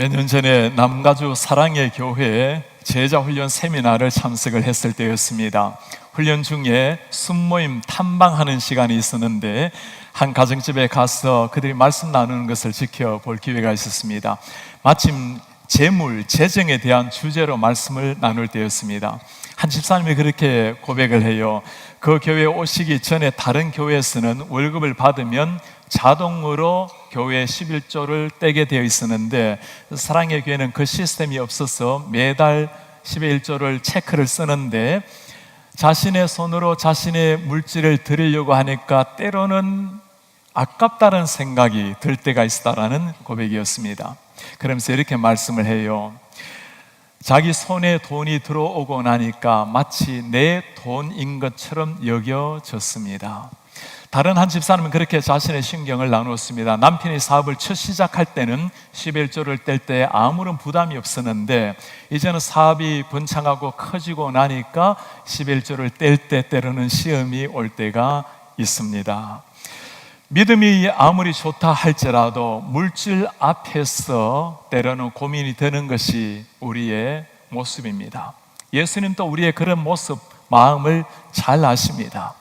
몇 년 전에 남가주 사랑의 교회에 제자훈련 세미나를 참석을 했을 때였습니다. 훈련 중에 순모임 탐방하는 시간이 있었는데 한 가정집에 가서 그들이 말씀 나누는 것을 지켜볼 기회가 있었습니다. 마침 재물, 재정에 대한 주제로 말씀을 나눌 때였습니다. 한 집사님이 그렇게 고백을 해요. 그 교회에 오시기 전에 다른 교회에서는 월급을 받으면 자동으로 교회 11조를 떼게 되어 있었는데 사랑의 교회는 그 시스템이 없어서 매달 11조를 체크를 쓰는데 자신의 손으로 자신의 물질을 드리려고 하니까 때로는 아깝다는 생각이 들 때가 있다라는 고백이었습니다. 그러면서 이렇게 말씀을 해요. 자기 손에 돈이 들어오고 나니까 마치 내 돈인 것처럼 여겨졌습니다. 다른 한 집사님은 그렇게 자신의 심경을 나누었습니다. 남편이 사업을 첫 시작할 때는 11조를 뗄 때 아무런 부담이 없었는데 이제는 사업이 번창하고 커지고 나니까 11조를 뗄 때 때로는 시험이 올 때가 있습니다. 믿음이 아무리 좋다 할지라도 물질 앞에서 때로는 고민이 되는 것이 우리의 모습입니다. 예수님도 우리의 그런 모습, 마음을 잘 아십니다.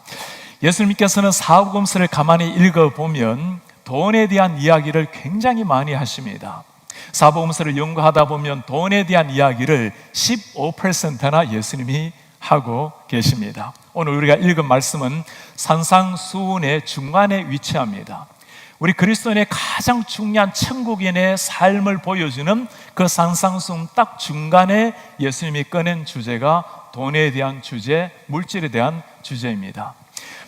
예수님께서는 사복음서를 가만히 읽어보면 돈에 대한 이야기를 굉장히 많이 하십니다. 사복음서를 연구하다 보면 돈에 대한 이야기를 15%나 예수님이 하고 계십니다. 오늘 우리가 읽은 말씀은 산상수훈의 중간에 위치합니다. 우리 그리스도인의 가장 중요한 천국인의 삶을 보여주는 그 산상수훈 딱 중간에 예수님이 꺼낸 주제가 돈에 대한 주제, 물질에 대한 주제입니다.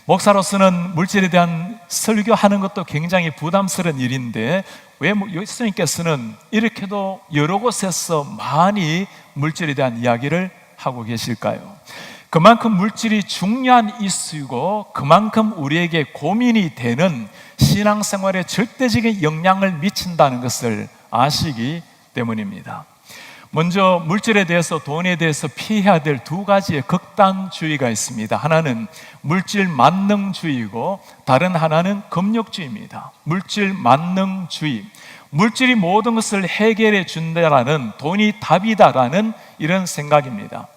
목사로서는 물질에 대한 설교하는 것도 굉장히 부담스러운 일인데 왜 예수님께서는 이렇게도 여러 곳에서 많이 물질에 대한 이야기를 하고 계실까요? 그만큼 물질이 중요한 이슈고 그만큼 우리에게 고민이 되는 신앙생활에 절대적인 영향을 미친다는 것을 아시기 때문입니다. 먼저 물질에 대해서, 돈에 대해서 피해야 될 두 가지의 극단주의가 있습니다. 하나는 물질 만능주의고 다른 하나는 금욕주의입니다. 물질 만능주의, 물질이 모든 것을 해결해 준다라는, 돈이 답이다라는 이런 생각입니다.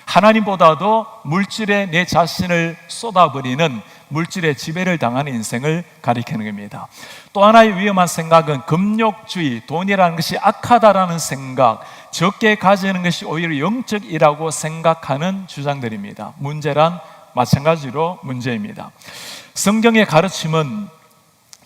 하나님보다도 물질에 내 자신을 쏟아버리는 물질의 지배를 당하는 인생을 가리키는 겁니다. 또 하나의 위험한 생각은 금욕주의, 돈이라는 것이 악하다라는 생각, 적게 가지는 것이 오히려 영적이라고 생각하는 주장들입니다. 문제란 마찬가지로 문제입니다. 성경의 가르침은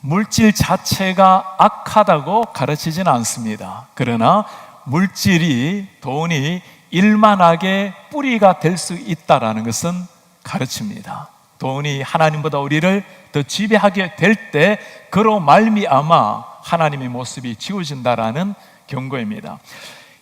물질 자체가 악하다고 가르치지는 않습니다. 그러나 물질이, 돈이 일만하게 뿌리가 될 수 있다는 것은 가르칩니다. 돈이 하나님보다 우리를 더 지배하게 될 때 그로 말미암아 하나님의 모습이 지워진다라는 경고입니다.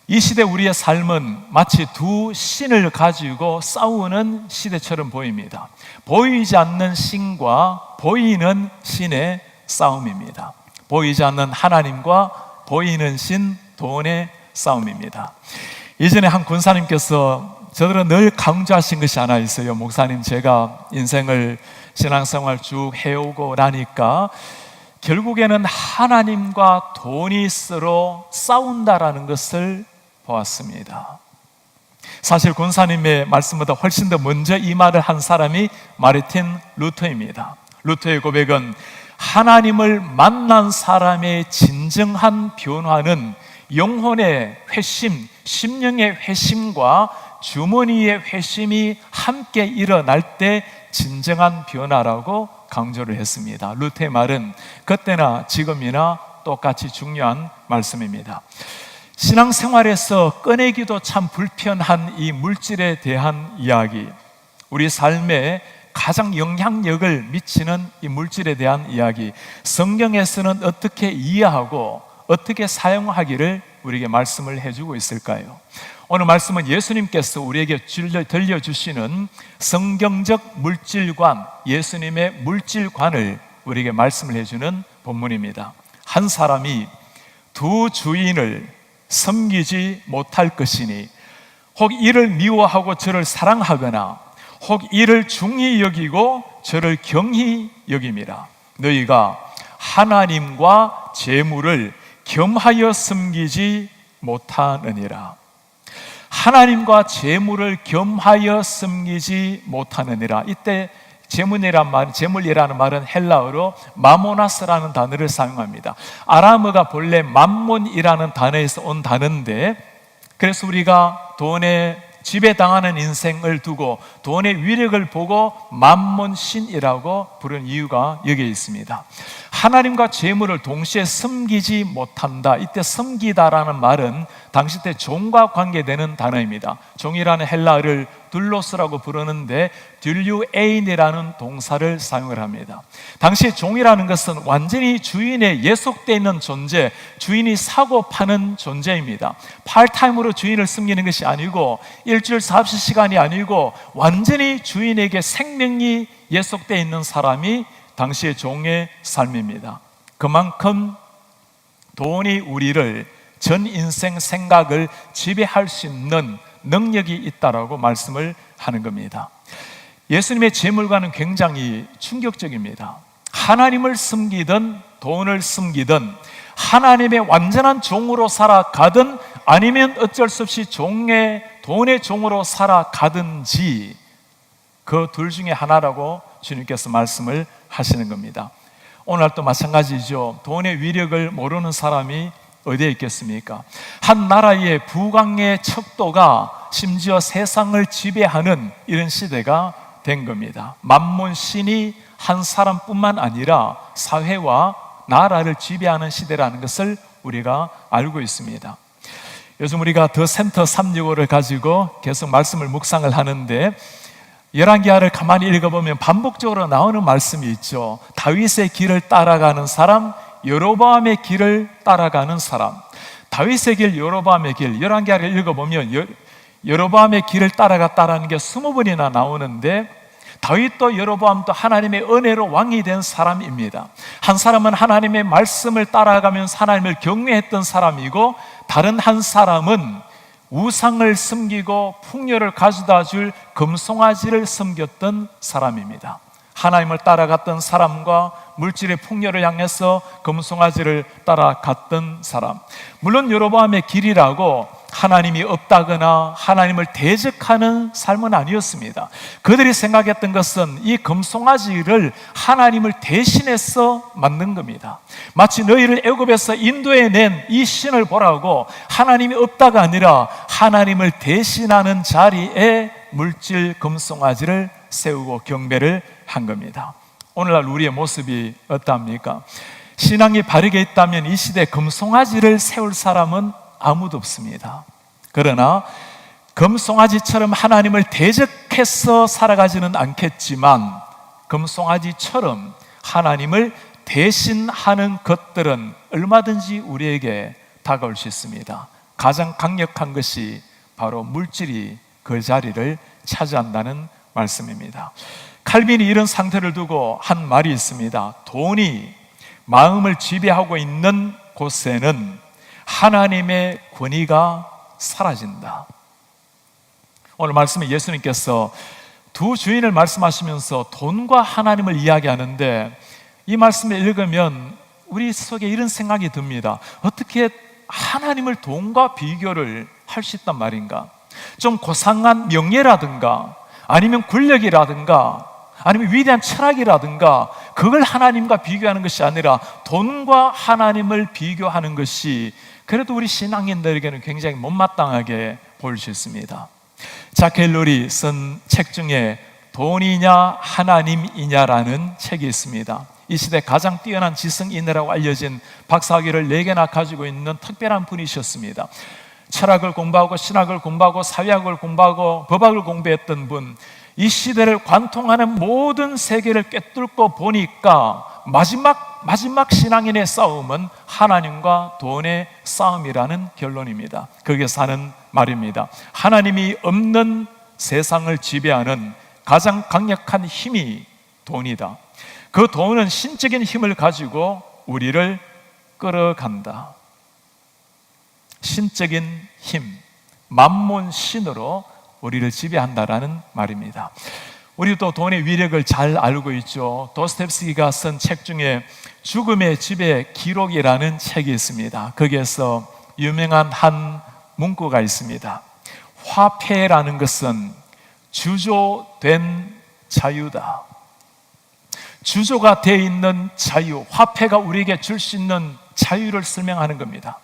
이 시대 우리의 삶은 마치 두 신을 가지고 싸우는 시대처럼 보입니다. 보이지 않는 신과 보이는 신의 싸움입니다. 보이지 않는 하나님과 보이는 신, 돈의 싸움입니다. 예전에 한 군사님께서 저들은 늘 강조하신 것이 하나 있어요. 목사님, 제가 인생을 신앙생활 쭉 해오고 나니까 결국에는 하나님과 돈이 서로 싸운다라는 것을 보았습니다. 사실 군사님의 말씀보다 훨씬 더 먼저 이 말을 한 사람이 마르틴 루터입니다. 루터의 고백은 하나님을 만난 사람의 진정한 변화는 영혼의 회심, 심령의 회심과 주머니의 회심이 함께 일어날 때 진정한 변화라고 강조를 했습니다. 루터의 말은 그때나 지금이나 똑같이 중요한 말씀입니다. 신앙생활에서 꺼내기도 참 불편한 이 물질에 대한 이야기, 우리 삶에 가장 영향력을 미치는 이 물질에 대한 이야기, 성경에서는 어떻게 이해하고 어떻게 사용하기를 우리에게 말씀을 해주고 있을까요? 오늘 말씀은 예수님께서 우리에게 들려주시는 성경적 물질관, 예수님의 물질관을 우리에게 말씀을 해주는 본문입니다. 한 사람이 두 주인을 섬기지 못할 것이니 혹 이를 미워하고 저를 사랑하거나 혹 이를 중히 여기고 저를 경히 여김이라. 너희가 하나님과 재물을 겸하여 섬기지 못하느니라. 하나님과 재물을 겸하여 섬기지 못하느니라. 이때 재물이라는 말은 헬라어로 마모나스라는 단어를 사용합니다. 아람어가 본래 맘몬이라는 단어에서 온 단어인데, 그래서 우리가 돈에 지배당하는 인생을 두고 돈의 위력을 보고 맘몬신이라고 부르는 이유가 여기에 있습니다. 하나님과 재물을 동시에 섬기지 못한다. 이때 섬기다라는 말은 당시 때 종과 관계되는 단어입니다. 종이라는 헬라어를 둘로스라고 부르는데 딜류에인이라는 동사를 사용을 합니다. 당시 종이라는 것은 완전히 주인에 예속되어 있는 존재, 주인이 사고 파는 존재입니다. 파트타임으로 주인을 섬기는 것이 아니고 일주일 40시간이 아니고 완전히 주인에게 생명이 예속되어 있는 사람이 당시의 종의 삶입니다. 그만큼 돈이 우리를 전 인생 생각을 지배할 수 있는 능력이 있다라고 말씀을 하는 겁니다. 예수님의 재물과는 굉장히 충격적입니다. 하나님을 섬기든 돈을 섬기든 하나님의 완전한 종으로 살아가든 아니면 어쩔 수 없이 돈의 종으로 살아가든지 그 둘 중에 하나라고 주님께서 말씀을 하시는 겁니다. 오늘도 마찬가지죠. 돈의 위력을 모르는 사람이 어디에 있겠습니까? 한 나라의 부강의 척도가 심지어 세상을 지배하는 이런 시대가 된 겁니다. 만몬신이 한 사람뿐만 아니라 사회와 나라를 지배하는 시대라는 것을 우리가 알고 있습니다. 요즘 우리가 더 센터 365를 가지고 계속 말씀을 묵상을 하는데 열왕기하를 가만히 읽어보면 반복적으로 나오는 말씀이 있죠. 다윗의 길을 따라가는 사람, 여로보암의 길을 따라가는 사람. 다윗의 길, 여로보암의 길. 열왕기하를 읽어보면 여로보암의 길을 따라갔다라는 게 20번이나 나오는데 다윗도 여로보암도 하나님의 은혜로 왕이 된 사람입니다. 한 사람은 하나님의 말씀을 따라가면서 하나님을 경외했던 사람이고, 다른 한 사람은 우상을 섬기고 풍요를 가져다 줄 금송아지를 섬겼던 사람입니다. 하나님을 따라갔던 사람과 물질의 풍요를 향해서 금송아지를 따라갔던 사람. 물론 여로보암의 길이라고 하나님이 없다거나 하나님을 대적하는 삶은 아니었습니다. 그들이 생각했던 것은 이 금송아지를 하나님을 대신해서 만든 겁니다. 마치 너희를 애굽에서 인도해낸 이 신을 보라고, 하나님이 없다가 아니라 하나님을 대신하는 자리에 물질 금송아지를 세우고 경배를 한 겁니다. 오늘날 우리의 모습이 어떠합니까? 신앙이 바르게 있다면 이 시대에 금송아지를 세울 사람은 아무도 없습니다. 그러나 금송아지처럼 하나님을 대적해서 살아가지는 않겠지만 금송아지처럼 하나님을 대신하는 것들은 얼마든지 우리에게 다가올 수 있습니다. 가장 강력한 것이 바로 물질이 그 자리를 차지한다는 말씀입니다. 칼빈이 이런 상태를 두고 한 말이 있습니다. 돈이 마음을 지배하고 있는 곳에는 하나님의 권위가 사라진다. 오늘 말씀에 예수님께서 두 주인을 말씀하시면서 돈과 하나님을 이야기하는데, 이 말씀을 읽으면 우리 속에 이런 생각이 듭니다. 어떻게 하나님을 돈과 비교를 할 수 있단 말인가? 좀 고상한 명예라든가 아니면 권력이라든가 아니면 위대한 철학이라든가 그걸 하나님과 비교하는 것이 아니라 돈과 하나님을 비교하는 것이 그래도 우리 신앙인들에게는 굉장히 못마땅하게 보일 수 있습니다. 자크 헬롤이 쓴 책 중에 돈이냐 하나님이냐라는 책이 있습니다. 이 시대 가장 뛰어난 지성인이라고 알려진 박사학위를 4개나 가지고 있는 특별한 분이셨습니다. 철학을 공부하고 신학을 공부하고 사회학을 공부하고 법학을 공부했던 분, 이 시대를 관통하는 모든 세계를 꿰뚫고 보니까 마지막 신앙인의 싸움은 하나님과 돈의 싸움이라는 결론입니다. 거기서 하는 말입니다. 하나님이 없는 세상을 지배하는 가장 강력한 힘이 돈이다. 그 돈은 신적인 힘을 가지고 우리를 끌어간다. 신적인 힘, 만몬신으로 우리를 지배한다라는 말입니다. 우리도 돈의 위력을 잘 알고 있죠. 도스토옙스키가 쓴 책 중에 죽음의 집의 기록이라는 책이 있습니다. 거기에서 유명한 한 문구가 있습니다. 화폐라는 것은 주조된 자유다. 주조가 되어 있는 자유, 화폐가 우리에게 줄 수 있는 자유를 설명하는 겁니다.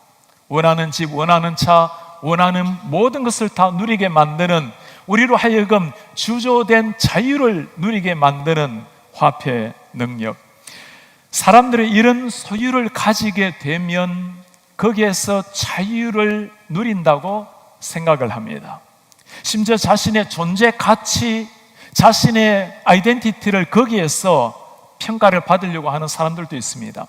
원하는 집, 원하는 차, 원하는 모든 것을 다 누리게 만드는, 우리로 하여금 주조된 자유를 누리게 만드는 화폐 능력. 사람들이 이런 소유를 가지게 되면 거기에서 자유를 누린다고 생각을 합니다. 심지어 자신의 존재 가치, 자신의 아이덴티티를 거기에서 평가를 받으려고 하는 사람들도 있습니다.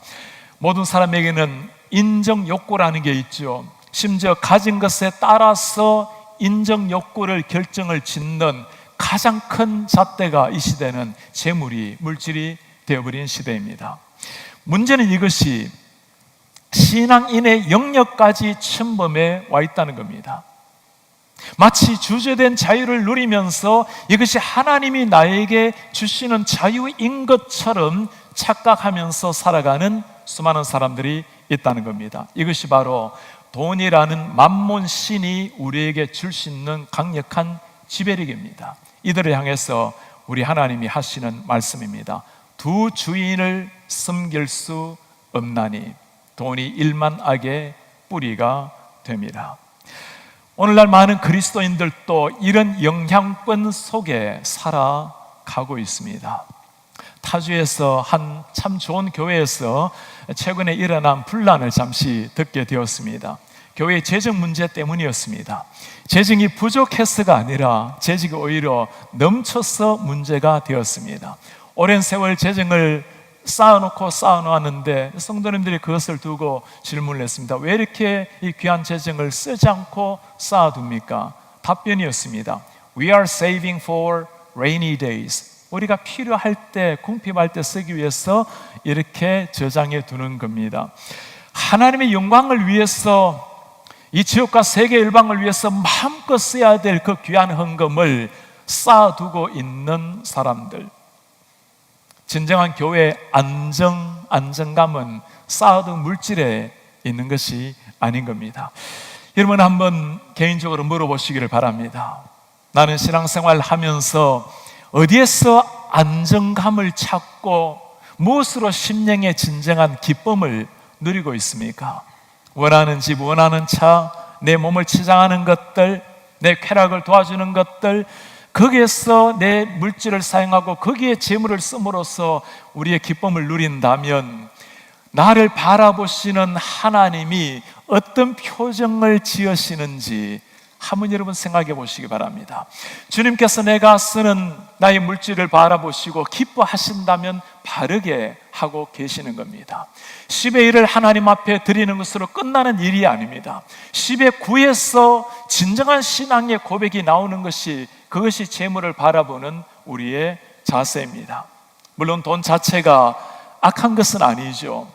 모든 사람에게는 인정 욕구라는 게 있죠. 심지어 가진 것에 따라서 인정 욕구를 결정을 짓는 가장 큰 잣대가 이 시대는 재물이, 물질이 되어버린 시대입니다. 문제는 이것이 신앙인의 영역까지 침범해 와 있다는 겁니다. 마치 주제된 자유를 누리면서 이것이 하나님이 나에게 주시는 자유인 것처럼 착각하면서 살아가는 수많은 사람들이 있다는 겁니다. 이것이 바로 돈이라는 만몬 신이 우리에게 줄 수 있는 강력한 지배력입니다. 이들을 향해서 우리 하나님이 하시는 말씀입니다. 두 주인을 섬길 수 없나니 돈이 일만 악의 뿌리가 됨이라. 오늘날 많은 그리스도인들도 이런 영향권 속에 살아가고 있습니다. 타주에서 한 참 좋은 교회에서 최근에 일어난 분란을 잠시 듣게 되었습니다. 교회의 재정 문제 때문이었습니다. 재정이 부족해서가 아니라 재정이 오히려 넘쳐서 문제가 되었습니다. 오랜 세월 재정을 쌓아놓았는데 성도님들이 그것을 두고 질문을 했습니다. 왜 이렇게 이 귀한 재정을 쓰지 않고 쌓아둡니까? 답변이었습니다. We are saving for rainy days. 우리가 필요할 때, 궁핍할 때 쓰기 위해서 이렇게 저장해 두는 겁니다. 하나님의 영광을 위해서, 이 지역과 세계 열방을 위해서 마음껏 써야 될 그 귀한 헌금을 쌓아두고 있는 사람들. 진정한 교회의 안정감은 쌓아둔 물질에 있는 것이 아닌 겁니다. 여러분 한번 개인적으로 물어보시기를 바랍니다. 나는 신앙생활 하면서 어디에서 안정감을 찾고 무엇으로 심령의 진정한 기쁨을 누리고 있습니까? 원하는 집, 원하는 차, 내 몸을 치장하는 것들, 내 쾌락을 도와주는 것들, 거기에서 내 물질을 사용하고 거기에 재물을 씀으로써 우리의 기쁨을 누린다면 나를 바라보시는 하나님이 어떤 표정을 지으시는지 한번 여러분 생각해 보시기 바랍니다. 주님께서 내가 쓰는 나의 물질을 바라보시고 기뻐하신다면 바르게 하고 계시는 겁니다. 10의 1을 하나님 앞에 드리는 것으로 끝나는 일이 아닙니다. 10의 9에서 진정한 신앙의 고백이 나오는 것이, 그것이 재물을 바라보는 우리의 자세입니다. 물론 돈 자체가 악한 것은 아니죠.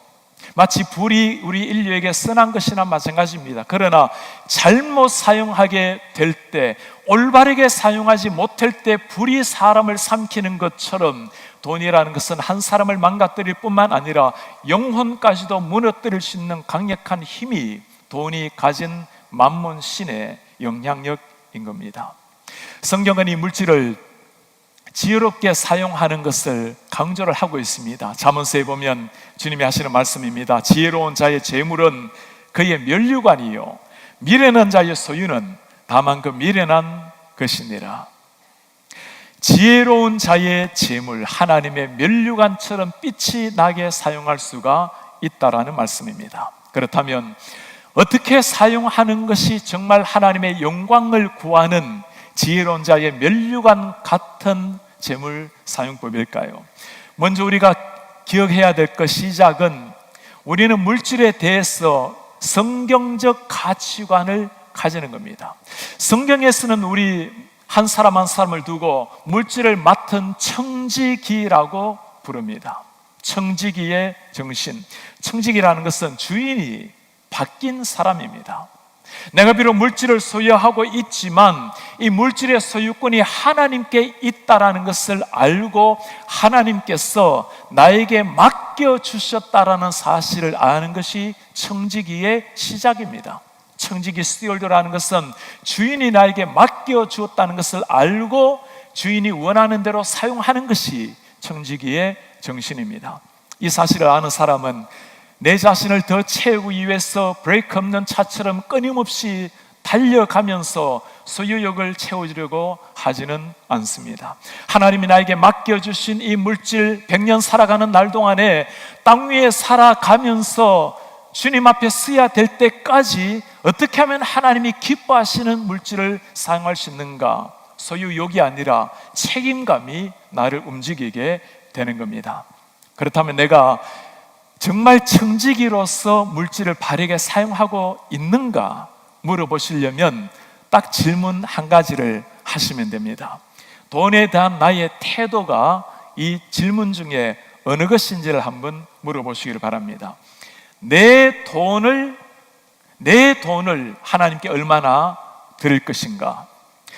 마치 불이 우리 인류에게 선한 것이나 마찬가지입니다. 그러나 잘못 사용하게 될 때, 올바르게 사용하지 못할 때 불이 사람을 삼키는 것처럼 돈이라는 것은 한 사람을 망가뜨릴 뿐만 아니라 영혼까지도 무너뜨릴 수 있는 강력한 힘이 돈이 가진 만몬 신의 영향력인 겁니다. 성경은 이 물질을 지혜롭게 사용하는 것을 강조를 하고 있습니다. 잠언서에 보면 주님이 하시는 말씀입니다. 지혜로운 자의 재물은 그의 면류관이요 미련한 자의 소유는 다만 그 미련한 것이니라. 지혜로운 자의 재물, 하나님의 면류관처럼 빛이 나게 사용할 수가 있다라는 말씀입니다. 그렇다면 어떻게 사용하는 것이 정말 하나님의 영광을 구하는 지혜로운 자의 면류관 같은 재물 사용법일까요? 먼저 우리가 기억해야 될 것, 시작은 우리는 물질에 대해서 성경적 가치관을 가지는 겁니다. 성경에서는 우리 한 사람 한 사람을 두고 물질을 맡은 청지기라고 부릅니다. 청지기의 정신. 청지기라는 것은 주인이 바뀐 사람입니다. 내가 비록 물질을 소유하고 있지만 이 물질의 소유권이 하나님께 있다라는 것을 알고 하나님께서 나에게 맡겨주셨다라는 사실을 아는 것이 청지기의 시작입니다. 청지기 스튜어드라는 것은 주인이 나에게 맡겨주었다는 것을 알고 주인이 원하는 대로 사용하는 것이 청지기의 정신입니다. 이 사실을 아는 사람은 내 자신을 더 채우기 위해서 브레이크 없는 차처럼 끊임없이 달려가면서 소유욕을 채워주려고 하지는 않습니다. 하나님이 나에게 맡겨주신 이 물질 100년 살아가는 날 동안에 땅 위에 살아가면서 주님 앞에 서야 될 때까지 어떻게 하면 하나님이 기뻐하시는 물질을 사용할 수 있는가? 소유욕이 아니라 책임감이 나를 움직이게 되는 겁니다. 그렇다면 내가 정말 청지기로서 물질을 바르게 사용하고 있는가 물어보시려면 딱 질문 한 가지를 하시면 됩니다. 돈에 대한 나의 태도가 이 질문 중에 어느 것인지를 한번 물어보시기를 바랍니다. 내 돈을 하나님께 얼마나 드릴 것인가?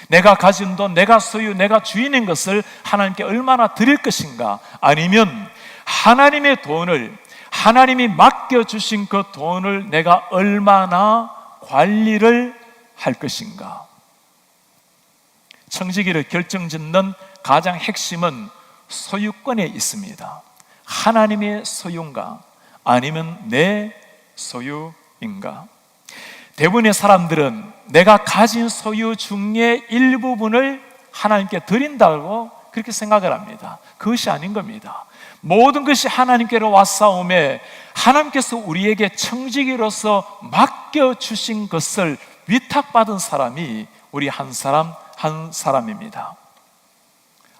내가 가진 돈, 내가 소유, 내가 주인인 것을 하나님께 얼마나 드릴 것인가? 아니면 하나님의 돈을, 하나님이 맡겨주신 그 돈을 내가 얼마나 관리를 할 것인가? 청지기를 결정짓는 가장 핵심은 소유권에 있습니다. 하나님의 소유인가? 아니면 내 소유인가? 대부분의 사람들은 내가 가진 소유 중에 일부분을 하나님께 드린다고 그렇게 생각을 합니다. 그것이 아닌 겁니다. 모든 것이 하나님께로 왔사오매 하나님께서 우리에게 청지기로서 맡겨주신 것을 위탁받은 사람이 우리 한 사람 한 사람입니다.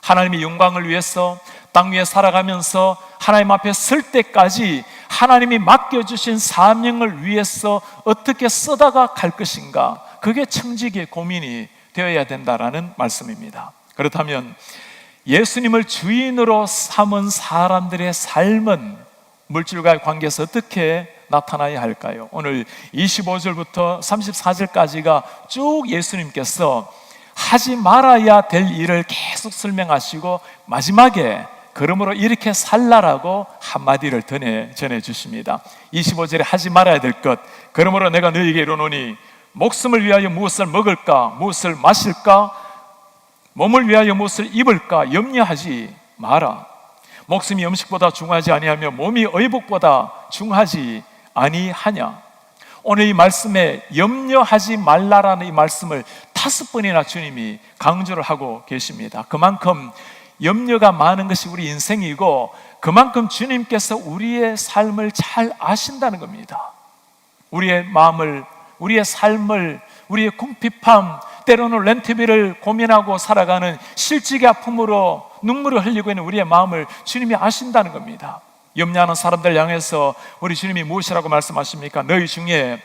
하나님의 영광을 위해서 땅 위에 살아가면서 하나님 앞에 설 때까지 하나님이 맡겨주신 사명을 위해서 어떻게 쓰다가 갈 것인가, 그게 청지기의 고민이 되어야 된다라는 말씀입니다. 그렇다면 예수님을 주인으로 삼은 사람들의 삶은 물질과의 관계에서 어떻게 나타나야 할까요? 오늘 25절부터 34절까지가 쭉 예수님께서 하지 말아야 될 일을 계속 설명하시고 마지막에 그러므로 이렇게 살라라고 한마디를 전해 주십니다. 25절에 하지 말아야 될 것, 그러므로 내가 너희에게 이르노니 목숨을 위하여 무엇을 먹을까, 무엇을 마실까, 몸을 위하여 무엇을 입을까 염려하지 마라. 목숨이 음식보다 중하지 아니하며 몸이 의복보다 중하지 아니하냐. 오늘 이 말씀에 염려하지 말라라는 이 말씀을 5번이나 주님이 강조를 하고 계십니다. 그만큼 염려가 많은 것이 우리 인생이고 그만큼 주님께서 우리의 삶을 잘 아신다는 겁니다. 우리의 마음을, 우리의 삶을, 우리의 궁핍함, 때로는 렌트비를 고민하고 살아가는 실직의 아픔으로 눈물을 흘리고 있는 우리의 마음을 주님이 아신다는 겁니다. 염려하는 사람들 향해서 우리 주님이 무엇이라고 말씀하십니까? 너희 중에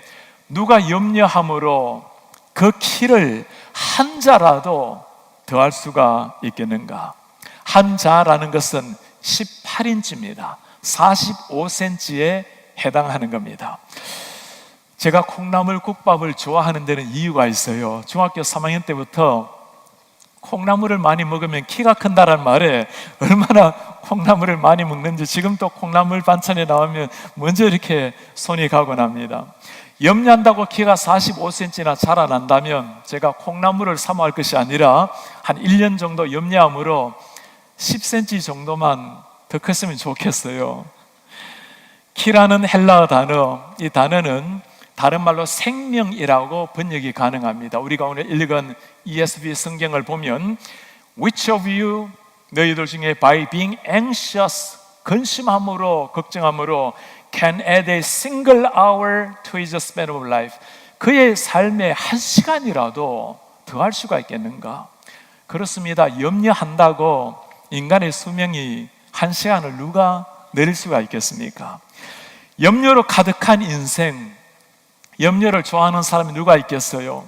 누가 염려함으로 그 키를 한 자라도 더할 수가 있겠는가? 한 자라는 것은 18인치입니다. 45cm에 해당하는 겁니다. 제가 콩나물 국밥을 좋아하는 데는 이유가 있어요. 중학교 3학년 때부터 콩나물을 많이 먹으면 키가 큰다는 말에 얼마나 콩나물을 많이 먹는지 지금도 콩나물 반찬에 나오면 먼저 이렇게 손이 가고 납니다. 염려한다고 키가 45cm나 자라난다면 제가 콩나물을 사모할 것이 아니라 한 1년 정도 염려함으로 10cm 정도만 더 컸으면 좋겠어요. 키라는 헬라어 단어, 이 단어는 다른 말로 생명이라고 번역이 가능합니다. 우리가 오늘 읽은 ESV 성경을 보면 Which of you, 너희들 중에 by being anxious, 근심함으로, 걱정함으로 can add a single hour to his span of life, 그의 삶에 한 시간이라도 더할 수가 있겠는가? 그렇습니다. 염려한다고 인간의 수명이 한 시간을 누가 내릴 수가 있겠습니까? 염려로 가득한 인생, 염려를 좋아하는 사람이 누가 있겠어요?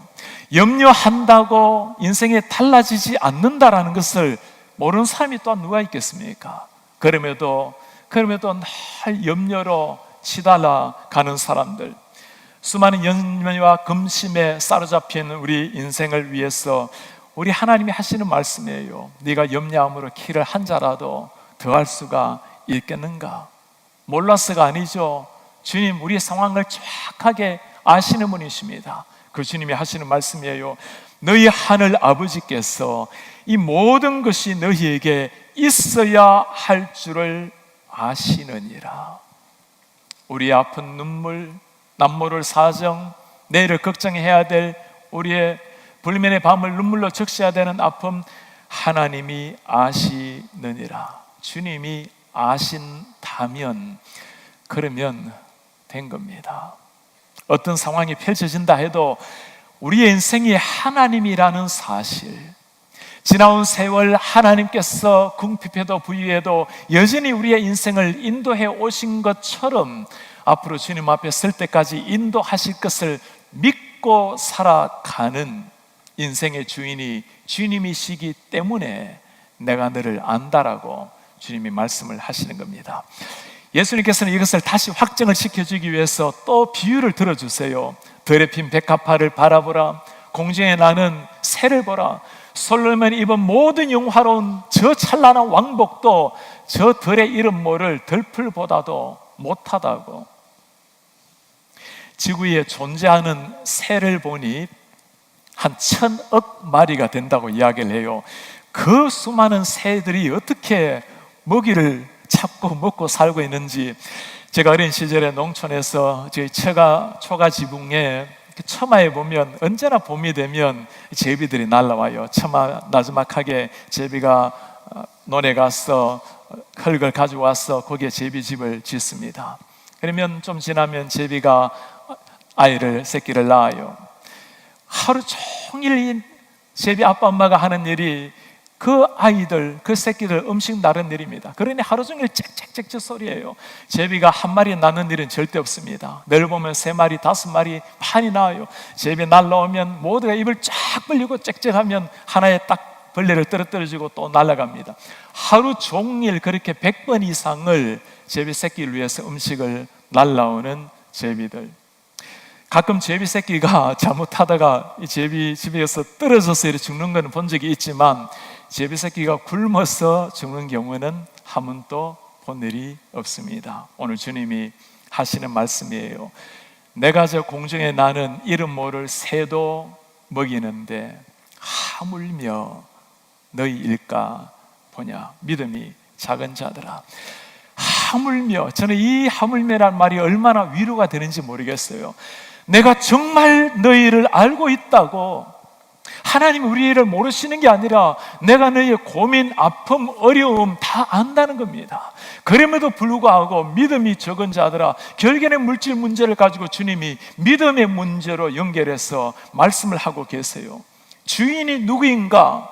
염려한다고 인생에 달라지지 않는다라는 것을 모르는 사람이 또한 누가 있겠습니까? 그럼에도 늘 염려로 치달아 가는 사람들, 수많은 연매와 금심에 사로잡힌 우리 인생을 위해서 우리 하나님이 하시는 말씀이에요. 네가 염려함으로 키를 한 자라도 더할 수가 있겠는가? 몰라서가 아니죠. 주님, 우리의 상황을 정확하게 아시는 분이십니다. 그 주님이 하시는 말씀이에요. 너희 하늘 아버지께서 이 모든 것이 너희에게 있어야 할 줄을 아시느니라. 우리의 아픈 눈물, 남모를 사정, 내일을 걱정해야 될 우리의 불면의 밤을 눈물로 적셔야 되는 아픔, 하나님이 아시느니라. 주님이 아신다면, 그러면 된 겁니다. 어떤 상황이 펼쳐진다 해도 우리의 인생이 하나님이라는 사실, 지나온 세월 하나님께서 궁핍해도 부유해도 여전히 우리의 인생을 인도해 오신 것처럼 앞으로 주님 앞에 설 때까지 인도하실 것을 믿고 살아가는 인생의 주인이 주님이시기 때문에 내가 너를 안다라고 주님이 말씀을 하시는 겁니다. 예수님께서는 이것을 다시 확정을 시켜주기 위해서 또 비유를 들어주세요. 들에 핀 백합화를 바라보라. 공중에 나는 새를 보라. 솔로몬이 입은 모든 영화로운 저 찬란한 왕복도 저 들의 이름 모를 들풀보다도 못하다고. 지구에 존재하는 새를 보니 한 1000억 마리가 된다고 이야기를 해요. 그 수많은 새들이 어떻게 먹이를 찾고 먹고 살고 있는지, 제가 어린 시절에 농촌에서 저희 초가 지붕에 처마에 보면 언제나 봄이 되면 제비들이 날라와요. 처마 나지막하게 제비가 논에 가서 흙을 가져와서 거기에 제비집을 짓습니다. 그러면 좀 지나면 제비가 새끼를 낳아요. 하루 종일 이 제비 아빠 엄마가 하는 일이 그 아이들, 그 새끼들 음식 나르는 일입니다. 그러니 하루 종일 짹짹짹짹 소리예요. 제비가 한 마리 낳는 일은 절대 없습니다. 늘 보면 3마리, 5마리 많이 나와요. 제비 날라오면 모두가 입을 쫙 벌리고 짹짹하면 하나에 딱 벌레를 떨어뜨려주고 또 날아갑니다. 하루 종일 그렇게 100번 이상을 제비 새끼를 위해서 음식을 날라오는 제비들. 가끔 제비 새끼가 잘못하다가 이 제비 집에서 떨어져서 이렇게 죽는 건 본 적이 있지만, 제비 새끼가 굶어서 죽는 경우는 한 번도 본 일이 없습니다. 오늘 주님이 하시는 말씀이에요. 내가 저 공중에 나는 이름 모를 새도 먹이는데 하물며 너희 일까 보냐. 믿음이 작은 자들아. 하물며, 저는 이 하물며란 말이 얼마나 위로가 되는지 모르겠어요. 내가 정말 너희를 알고 있다고. 하나님 우리를 모르시는 게 아니라 내가 너희의 고민, 아픔, 어려움 다 안다는 겁니다. 그럼에도 불구하고 믿음이 적은 자들아, 결국에는 물질 문제를 가지고 주님이 믿음의 문제로 연결해서 말씀을 하고 계세요. 주인이 누구인가?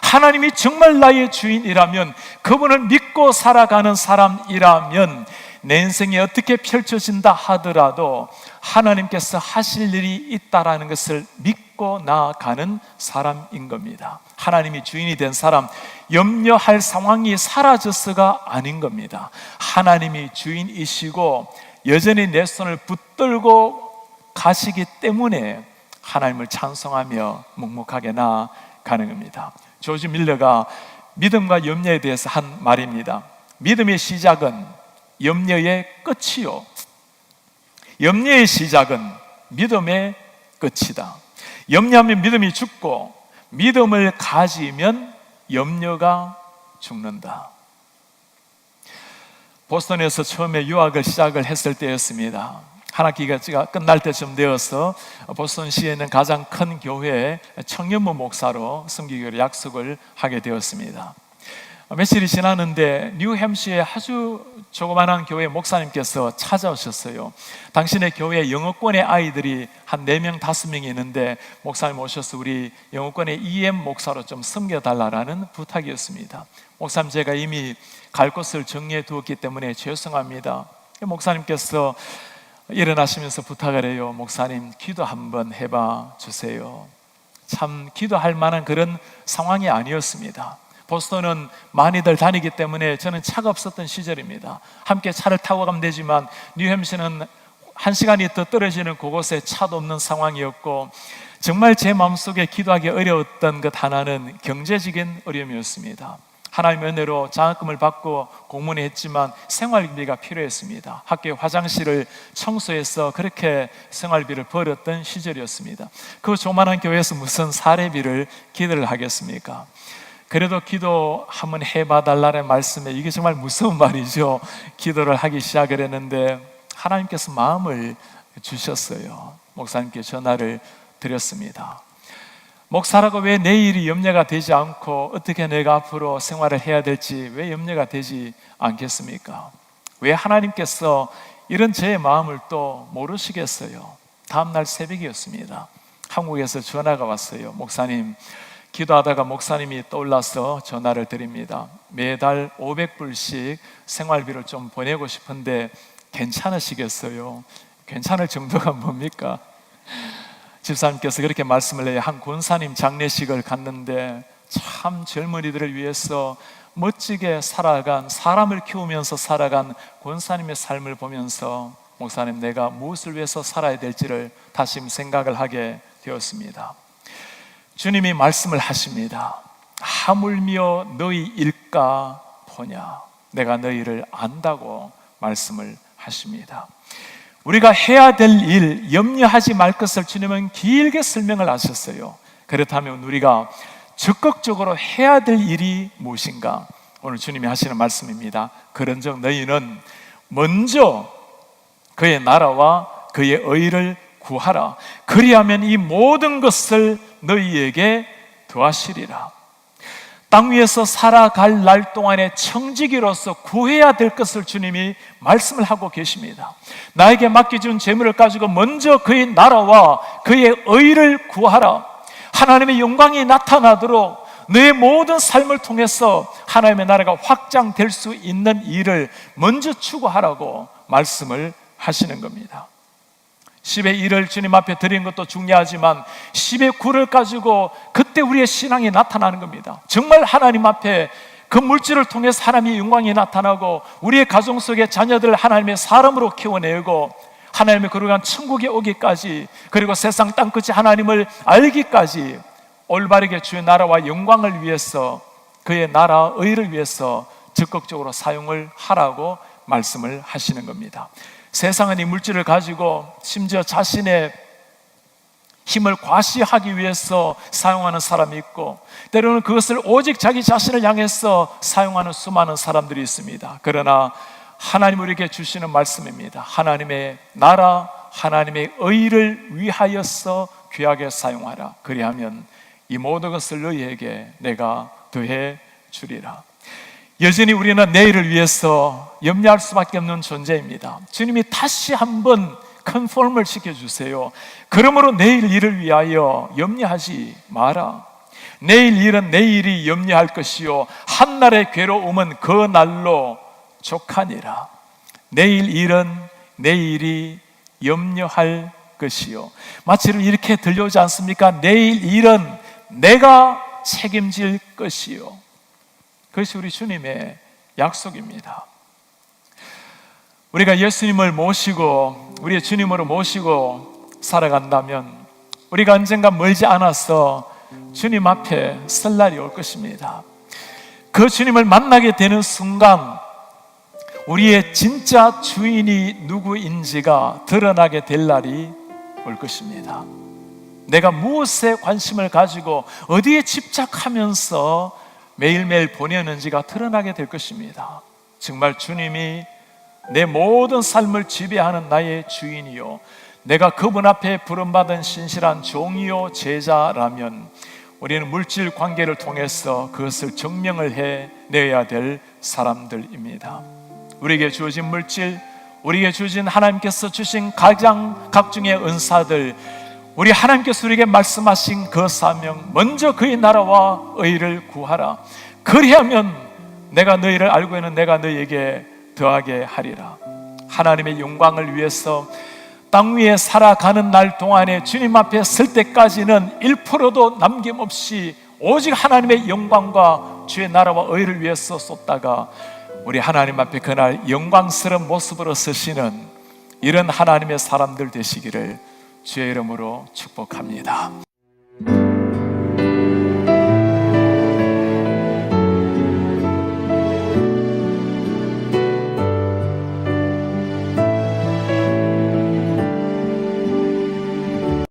하나님이 정말 나의 주인이라면, 그분을 믿고 살아가는 사람이라면 내 인생이 어떻게 펼쳐진다 하더라도 하나님께서 하실 일이 있다라는 것을 믿고 나아가는 사람인 겁니다. 하나님이 주인이 된 사람, 염려할 상황이 사라져서가 아닌 겁니다. 하나님이 주인이시고 여전히 내 손을 붙들고 가시기 때문에 하나님을 찬송하며 묵묵하게 나아가는 겁니다. 조지 밀러가 믿음과 염려에 대해서 한 말입니다. 믿음의 시작은 염려의 끝이요, 염려의 시작은 믿음의 끝이다. 염려하면 믿음이 죽고, 믿음을 가지면 염려가 죽는다. 보스턴에서 처음에 유학을 시작을 했을 때였습니다. 한 학기가 끝날 때쯤 되어서 보스턴시에 있는 가장 큰 교회에 청년부 목사로 섬기기로 약속을 하게 되었습니다. 며칠이 지났는데 뉴햄시에 아주 조그만한 교회 목사님께서 찾아오셨어요. 당신의 교회에 영어권의 아이들이 한 4명, 5명이 있는데 목사님 오셔서 우리 영어권의 EM 목사로 좀 섬겨달라는 부탁이었습니다. 목사님, 제가 이미 갈 곳을 정리해 두었기 때문에 죄송합니다. 목사님께서 일어나시면서 부탁을 해요. 목사님, 기도 한번 해봐 주세요. 참 기도할 만한 그런 상황이 아니었습니다. 보스턴은 많이들 다니기 때문에 저는 차가 없었던 시절입니다. 함께 차를 타고 가면 되지만 뉴햄시는 1시간이 더 떨어지는 그곳에 차도 없는 상황이었고, 정말 제 마음속에 기도하기 어려웠던 것 하나는 경제적인 어려움이었습니다. 하나님의 은혜로 장학금을 받고 공무원을 했지만 생활비가 필요했습니다. 학교 화장실을 청소해서 그렇게 생활비를 벌었던 시절이었습니다. 그 조만한 교회에서 무슨 사례비를 기도를 하겠습니까? 그래도 기도 한번 해봐달라는 말씀에 이게 정말 무서운 말이죠. 기도를 하기 시작을 했는데 하나님께서 마음을 주셨어요. 목사님께 전화를 드렸습니다. 목사라고 왜 내일이 염려가 되지 않고 어떻게 내가 앞으로 생활을 해야 될지 왜 염려가 되지 않겠습니까? 왜 하나님께서 이런 제 마음을 또 모르시겠어요? 다음날 새벽이었습니다. 한국에서 전화가 왔어요. 목사님, 기도하다가 목사님이 떠올라서 전화를 드립니다. 매달 500불씩 생활비를 좀 보내고 싶은데 괜찮으시겠어요? 괜찮을 정도가 뭡니까? 집사님께서 그렇게 말씀을 해요. 한 권사님 장례식을 갔는데 참 젊은이들을 위해서 멋지게 살아간, 사람을 키우면서 살아간 권사님의 삶을 보면서 목사님, 내가 무엇을 위해서 살아야 될지를 다시 생각을 하게 되었습니다. 주님이 말씀을 하십니다. 하물며 너희 일까 보냐, 내가 너희를 안다고 말씀을 하십니다. 우리가 해야 될 일, 염려하지 말 것을 주님은 길게 설명을 하셨어요. 그렇다면 우리가 적극적으로 해야 될 일이 무엇인가? 오늘 주님이 하시는 말씀입니다. 그런즉 너희는 먼저 그의 나라와 그의 의를 구하라. 그리하면 이 모든 것을 너희에게 더하시리라. 땅 위에서 살아갈 날 동안에 청지기로서 구해야 될 것을 주님이 말씀을 하고 계십니다. 나에게 맡겨준 재물을 가지고 먼저 그의 나라와 그의 의를 구하라. 하나님의 영광이 나타나도록 너의 모든 삶을 통해서 하나님의 나라가 확장될 수 있는 일을 먼저 추구하라고 말씀을 하시는 겁니다. 10의 1을 주님 앞에 드린 것도 중요하지만 10의 9를 가지고 그때 우리의 신앙이 나타나는 겁니다. 정말 하나님 앞에 그 물질을 통해서 하나님의 영광이 나타나고 우리의 가정 속의 자녀들을 하나님의 사람으로 키워내고 하나님의 거룩한 천국에 오기까지, 그리고 세상 땅끝이 하나님을 알기까지 올바르게 주의 나라와 영광을 위해서, 그의 나라 의를 위해서 적극적으로 사용을 하라고 말씀을 하시는 겁니다. 세상은 이 물질을 가지고 심지어 자신의 힘을 과시하기 위해서 사용하는 사람이 있고, 때로는 그것을 오직 자기 자신을 향해서 사용하는 수많은 사람들이 있습니다. 그러나 하나님 우리에게 주시는 말씀입니다. 하나님의 나라, 하나님의 의를 위하여서 귀하게 사용하라. 그리하면 이 모든 것을 너희에게 내가 더해 주리라. 여전히 우리는 내일을 위해서 염려할 수밖에 없는 존재입니다. 주님이 다시 한번 컨펌을 시켜주세요. 그러므로 내일 일을 위하여 염려하지 마라. 내일 일은 내일이 염려할 것이요 한날의 괴로움은 그 날로 족하니라. 내일 일은 내일이 염려할 것이요, 마치 이렇게 들려오지 않습니까? 내일 일은 내가 책임질 것이요. 그것이 우리 주님의 약속입니다. 우리가 예수님을 모시고 우리의 주님으로 모시고 살아간다면 우리가 언젠가 멀지 않아서 주님 앞에 설 날이 올 것입니다. 그 주님을 만나게 되는 순간 우리의 진짜 주인이 누구인지가 드러나게 될 날이 올 것입니다. 내가 무엇에 관심을 가지고 어디에 집착하면서 매일매일 보내는지가 드러나게 될 것입니다. 정말 주님이 내 모든 삶을 지배하는 나의 주인이요, 내가 그분 앞에 부름받은 신실한 종이요 제자라면 우리는 물질 관계를 통해서 그것을 증명을 해내야 될 사람들입니다. 우리에게 주어진 물질, 우리에게 주어진 하나님께서 주신 각종의 은사들, 우리 하나님께서 우리에게 말씀하신 그 사명, 먼저 그의 나라와 의를 구하라. 그리하면 내가 너희를 알고 있는 내가 너희에게 더하게 하리라. 하나님의 영광을 위해서 땅 위에 살아가는 날 동안에 주님 앞에 설 때까지는 1%도 남김없이 오직 하나님의 영광과 주의 나라와 의를 위해서 쏟다가 우리 하나님 앞에 그날 영광스러운 모습으로 서시는 이런 하나님의 사람들 되시기를 주의 이름으로 축복합니다.